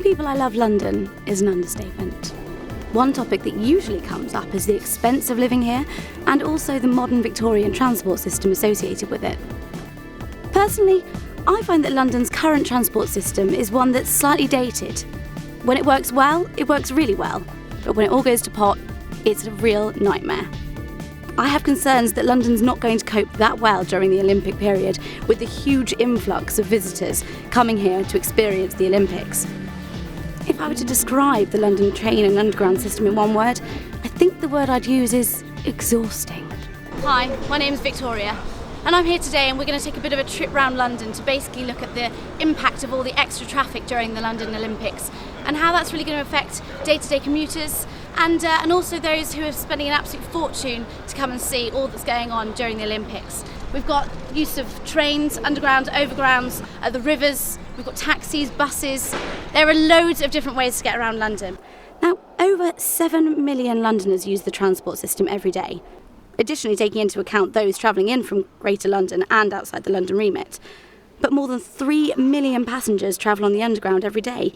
people I love London is an understatement. One topic that usually comes up is the expense of living here and also the modern Victorian transport system associated with it. Personally, I find that London's current transport system is one that's slightly dated. When it works well, it works really well, but when it all goes to pot, it's a real nightmare. I have concerns that London's not going to cope that well during the Olympic period with the huge influx of visitors coming here to experience the Olympics. If I were to describe the London train and underground system in one word, I think the word I'd use is exhausting. Hi, my name's Victoria, and I'm here today and we're going to take a bit of a trip around London to basically look at the impact of all the extra traffic during the London Olympics and how that's really going to affect day-to-day commuters and also those who are spending an absolute fortune to come and see all that's going on during the Olympics. We've got use of trains, underground, overgrounds, the rivers, we've got taxis, buses. There are loads of different ways to get around London. Now, over 7 million Londoners use the transport system every day, additionally taking into account those travelling in from Greater London and outside the London remit. But more than 3 million passengers travel on the Underground every day.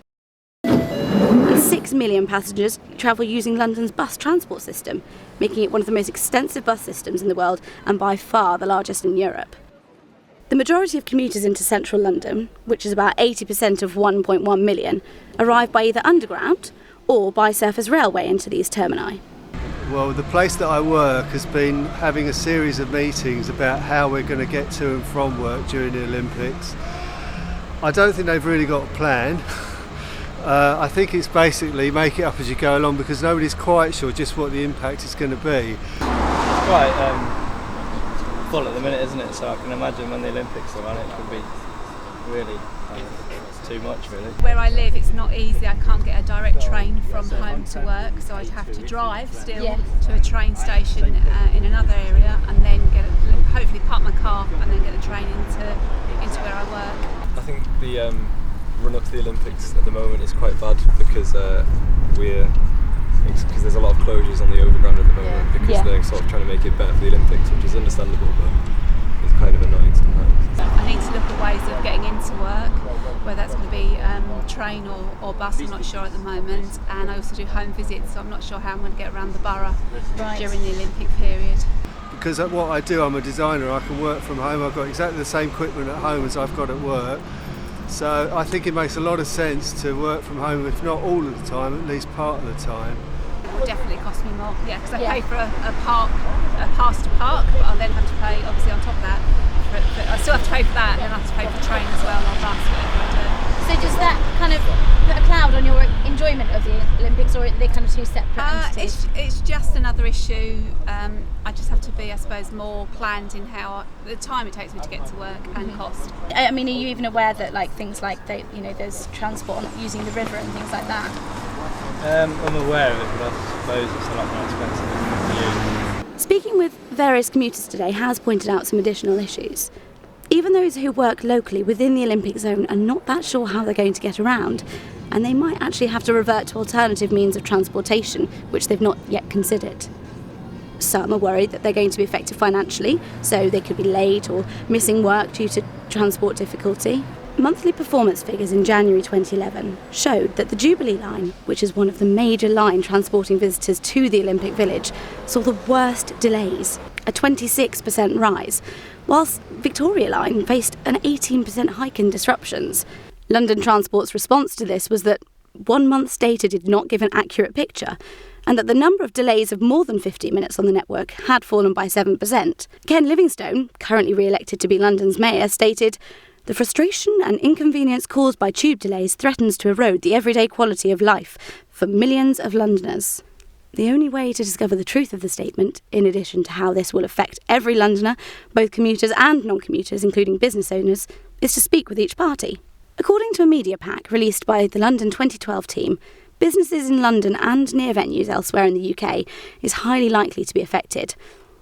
And 6 million passengers travel using London's bus transport system, making it one of the most extensive bus systems in the world and by far the largest in Europe. The majority of commuters into central London, which is about 80% of 1.1 million, arrive by either underground or by surface railway into these termini. Well, the place that I work has been having a series of meetings about how we're going to get to and from work during the Olympics. I don't think they've really got a plan. I think it's basically make it up as you go along because nobody's quite sure just what the impact is going to be. It's quite full at the minute, isn't it? So I can imagine when the Olympics are on, it could be really too much, really. Where I live, it's not easy. I can't get a direct train from home to work, so I'd have to drive still to a train station in another area, and then hopefully park my car and then get a train into where I work. I think the run up to the Olympics at the moment is quite bad because there's a lot of closures on the overground at the moment because they're sort of trying to make it better for the Olympics, which is understandable, but it's kind of annoying sometimes. I need to look at ways of getting into work, whether that's going to be train or bus, I'm not sure at the moment, and I also do home visits, so I'm not sure how I'm going to get around the borough during the Olympic period. Because what I do, I'm a designer, I can work from home, I've got exactly the same equipment at home as I've got at work. So I think it makes a lot of sense to work from home, if not all of the time, at least part of the time. It will definitely cost me more, because I pay for a pass to park, but I'll then have to pay, obviously on top of that, I still have to pay for that, and then I have to pay for the train as well, or bus, whatever I do. So does that kind of put a cloud on your enjoyment of the Olympics, or are they kind of two separate entities? It's just another issue. I just have to be, I suppose, more planned in how the time it takes me to get to work and cost. I mean, are you even aware that things like there's transport using the river and things like that? I'm aware of it, but I suppose it's a lot more expensive than you. Speaking with various commuters today has pointed out some additional issues. Even those who work locally within the Olympic zone are not that sure how they're going to get around, and they might actually have to revert to alternative means of transportation, which they've not yet considered. Some are worried that they're going to be affected financially, so they could be late or missing work due to transport difficulty. Monthly performance figures in January 2011 showed that the Jubilee line, which is one of the major lines transporting visitors to the Olympic Village, saw the worst delays, a 26% rise, whilst Victoria line faced an 18% hike in disruptions. London Transport's response to this was that 1 month's data did not give an accurate picture, and that the number of delays of more than 15 minutes on the network had fallen by 7%. Ken Livingstone, currently re-elected to be London's mayor, stated, "The frustration and inconvenience caused by tube delays threatens to erode the everyday quality of life for millions of Londoners." The only way to discover the truth of the statement, in addition to how this will affect every Londoner, both commuters and non-commuters, including business owners, is to speak with each party. According to a media pack released by the London 2012 team, businesses in London and near venues elsewhere in the UK is highly likely to be affected.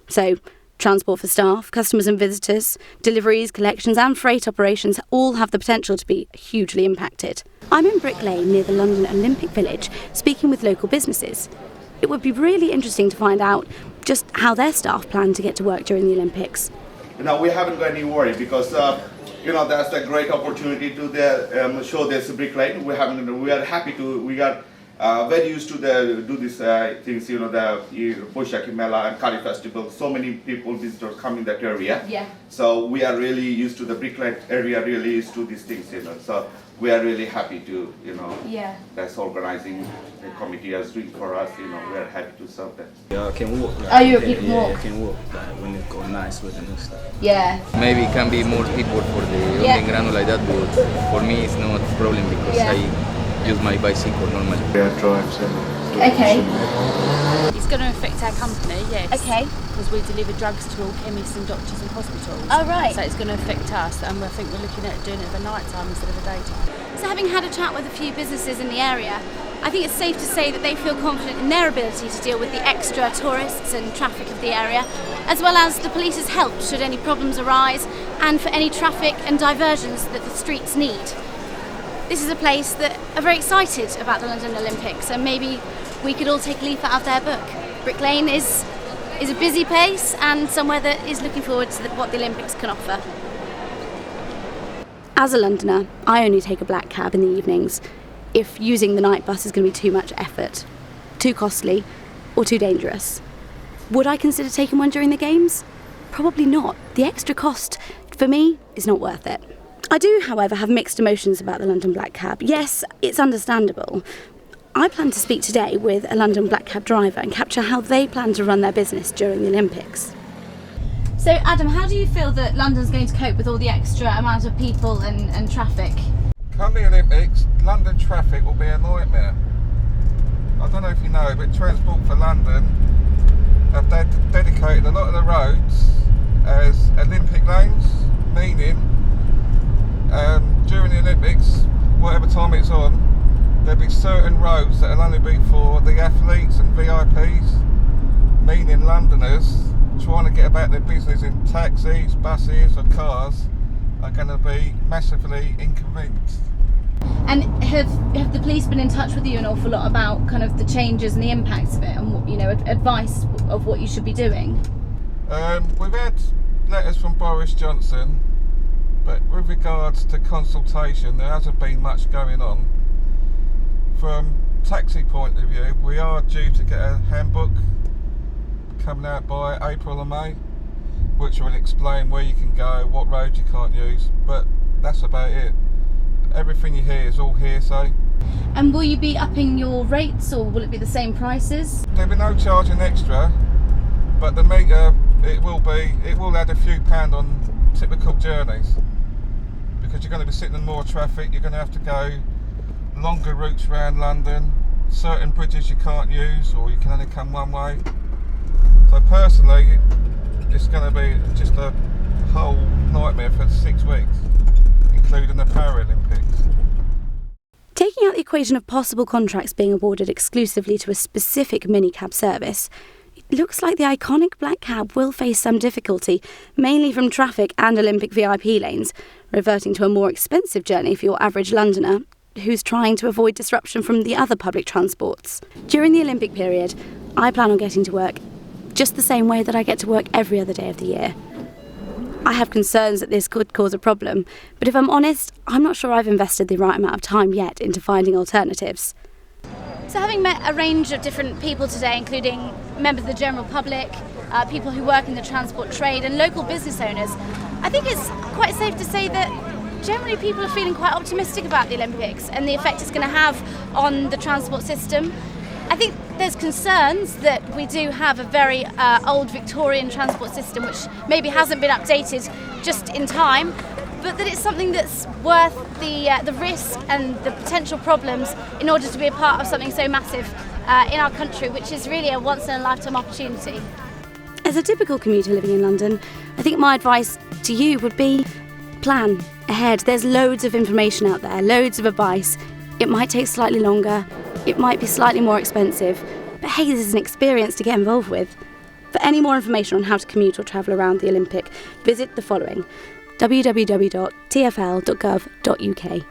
So, transport for staff, customers and visitors, deliveries, collections and freight operations all have the potential to be hugely impacted. I'm in Brick Lane near the London Olympic Village, speaking with local businesses. It would be really interesting to find out just how their staff plan to get to work during the Olympics. we haven't got any worry because that's a great opportunity to show this Brick Lane. We are happy to. We are very used to do these things. The Boishaki Mela and Kari Festival. So many visitors come in that area. Yeah. So we are really used to the Brick Lane area. Really used to these things. So we are really happy to Yeah. that's organizing the committee is doing for us. We are happy to serve them. Yeah, I can walk. Oh, you can walk? I can walk when it's got nice weather and stuff. Yeah. Maybe it can be more people for the London Grano like that, but for me it's not a problem because I use my bicycle normally. Drives Okay. It's going to affect our company, yes. Okay. Because we deliver drugs to all chemists and doctors and hospitals. Oh, right. So it's going to affect us, and I think we're looking at doing it at night time instead of the daytime. So having had a chat with a few businesses in the area, I think it's safe to say that they feel confident in their ability to deal with the extra tourists and traffic of the area, as well as the police's help should any problems arise and for any traffic and diversions that the streets need. This is a place that are very excited about the London Olympics, and maybe we could all take a leaf out of their book. Brick Lane is a busy place and somewhere that is looking forward to what the Olympics can offer. As a Londoner, I only take a black cab in the evenings if using the night bus is going to be too much effort, too costly, or too dangerous. Would I consider taking one during the games? Probably not. The extra cost, for me, is not worth it. I do, however, have mixed emotions about the London Black Cab. Yes, it's understandable. I plan to speak today with a London Black Cab driver and capture how they plan to run their business during the Olympics. So Adam, how do you feel that London's going to cope with all the extra amount of people and traffic? Come the Olympics, London traffic will be a nightmare. I don't know if you know, but Transport for London have dedicated a lot of the roads as Olympic lanes, meaning during the Olympics, whatever time it's on, there'll be certain roads that will only be for the athletes and VIPs, meaning Londoners trying to get about their business in taxis, buses or cars are going to be massively inconvenienced. And have the police been in touch with you an awful lot about kind of the changes and the impacts of it, and advice of what you should be doing? We've had letters from Boris Johnson, but with regards to consultation, there hasn't been much going on. From taxi point of view, we are due to get a handbook coming out by April or May, which will explain where you can go, what roads you can't use, but that's about it. Everything you hear is all hearsay. And will you be upping your rates, or will it be the same prices? There'll be no charging extra, but the meter, it will add a few pound on typical journeys, because you're going to be sitting in more traffic, you're going to have to go longer routes around London, certain bridges you can't use, or you can only come one way. So personally, it's going to be just a whole nightmare for 6 weeks, including the Paralympics. Taking out the equation of possible contracts being awarded exclusively to a specific minicab service, it looks like the iconic black cab will face some difficulty, mainly from traffic and Olympic VIP lanes, reverting to a more expensive journey for your average Londoner who's trying to avoid disruption from the other public transports. During the Olympic period, I plan on getting to work just the same way that I get to work every other day of the year. I have concerns that this could cause a problem, but if I'm honest, I'm not sure I've invested the right amount of time yet into finding alternatives. So having met a range of different people today, including members of the general public, people who work in the transport trade and local business owners, I think it's quite safe to say that generally people are feeling quite optimistic about the Olympics and the effect it's going to have on the transport system. I think there's concerns that we do have a very old Victorian transport system which maybe hasn't been updated just in time, but that it's something that's worth the risk and the potential problems in order to be a part of something so massive in our country, which is really a once-in-a-lifetime opportunity. As a typical commuter living in London, I think my advice to you would be plan ahead. There's loads of information out there, loads of advice. It might take slightly longer, it might be slightly more expensive, but hey, this is an experience to get involved with. For any more information on how to commute or travel around the Olympic, visit the following: www.tfl.gov.uk.